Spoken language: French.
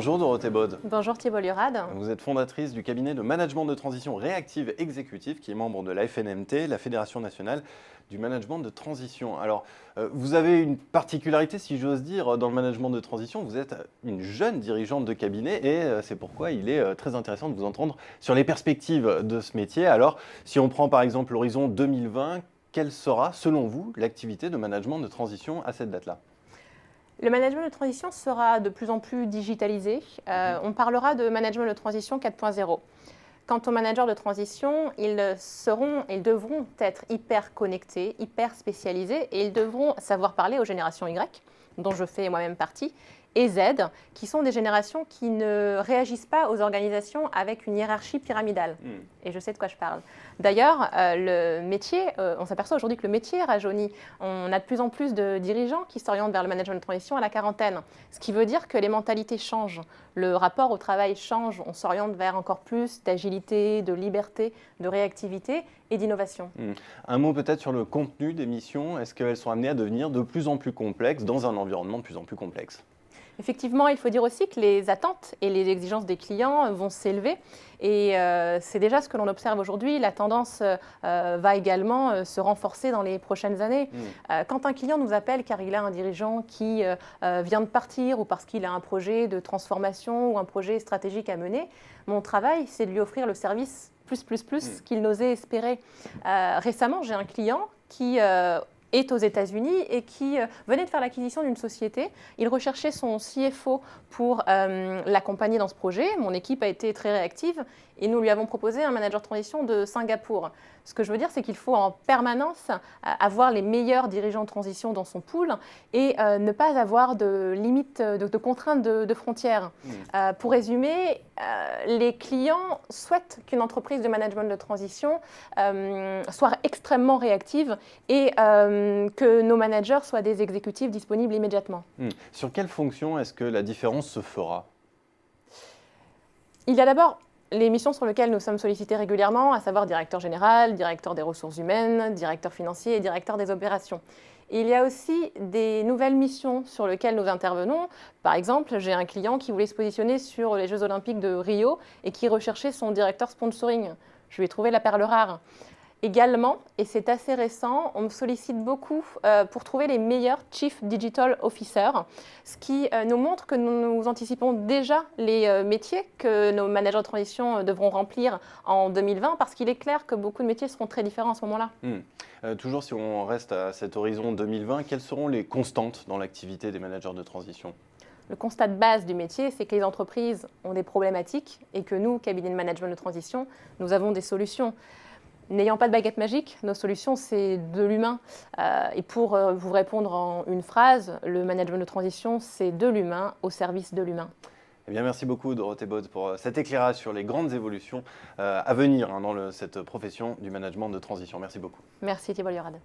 Bonjour Dorothée Baude. Bonjour Thibault Lurad. Vous êtes fondatrice du cabinet de management de transition réactive exécutive qui est membre de la FNMT, la Fédération nationale du management de transition. Alors, vous avez une particularité, si j'ose dire, dans le management de transition. Vous êtes une jeune dirigeante de cabinet et c'est pourquoi il est très intéressant de vous entendre sur les perspectives de ce métier. Alors, si on prend par exemple l'horizon 2020, quelle sera, selon vous, l'activité de management de transition à cette date-là ? Le management de transition sera de plus en plus digitalisé. On parlera de management de transition 4.0. Quant aux managers de transition, ils devront être hyper connectés, hyper spécialisés et ils devront savoir parler aux générations Y, dont je fais moi-même partie, et Z, qui sont des générations qui ne réagissent pas aux organisations avec une hiérarchie pyramidale. Et je sais de quoi je parle. D'ailleurs, le métier, on s'aperçoit aujourd'hui que le métier rajeunit. On a de plus en plus de dirigeants qui s'orientent vers le management de transition à la quarantaine. Ce qui veut dire que les mentalités changent. Le rapport au travail change. On s'oriente vers encore plus d'agilité, de liberté, de réactivité et d'innovation. Un mot peut-être sur le contenu des missions. Est-ce qu'elles sont amenées à devenir de plus en plus complexes dans un environnement de plus en plus complexe ? Effectivement, il faut dire aussi que les attentes et les exigences des clients vont s'élever et c'est déjà ce que l'on observe aujourd'hui. La tendance va également se renforcer dans les prochaines années. Quand un client nous appelle car il a un dirigeant qui vient de partir ou parce qu'il a un projet de transformation ou un projet stratégique à mener, mon travail, c'est de lui offrir le service plus qu'il n'osait espérer. Récemment, j'ai un client qui est aux États-Unis et qui venait de faire l'acquisition d'une société. Il recherchait son CFO pour l'accompagner dans ce projet. Mon équipe a été très réactive et nous lui avons proposé un manager de transition de Singapour. Ce que je veux dire, c'est qu'il faut en permanence avoir les meilleurs dirigeants de transition dans son pool et ne pas avoir de limites, de contraintes de frontières. Pour résumer, les clients souhaitent qu'une entreprise de management de transition soit extrêmement réactive et que nos managers soient des exécutifs disponibles immédiatement. Sur quelle fonction est-ce que la différence se fera ? Il y a d'abord les missions sur lesquelles nous sommes sollicités régulièrement, à savoir directeur général, directeur des ressources humaines, directeur financier et directeur des opérations. Il y a aussi des nouvelles missions sur lesquelles nous intervenons. Par exemple, j'ai un client qui voulait se positionner sur les Jeux Olympiques de Rio et qui recherchait son directeur sponsoring. Je lui ai trouvé la perle rare. Également, et c'est assez récent, on me sollicite beaucoup pour trouver les meilleurs Chief Digital Officers, ce qui nous montre que nous anticipons déjà les métiers que nos managers de transition devront remplir en 2020, parce qu'il est clair que beaucoup de métiers seront très différents à ce moment-là. Toujours si on reste à cet horizon 2020, quelles seront les constantes dans l'activité des managers de transition ? Le constat de base du métier, c'est que les entreprises ont des problématiques et que nous, cabinet de management de transition, nous avons des solutions. N'ayant pas de baguette magique, nos solutions, c'est de l'humain. Et pour vous répondre en une phrase, le management de transition, c'est de l'humain au service de l'humain. Eh bien, merci beaucoup Dorothée Baude pour cet éclairage sur les grandes évolutions à venir dans cette profession du management de transition. Merci beaucoup. Merci Thibault Lurad.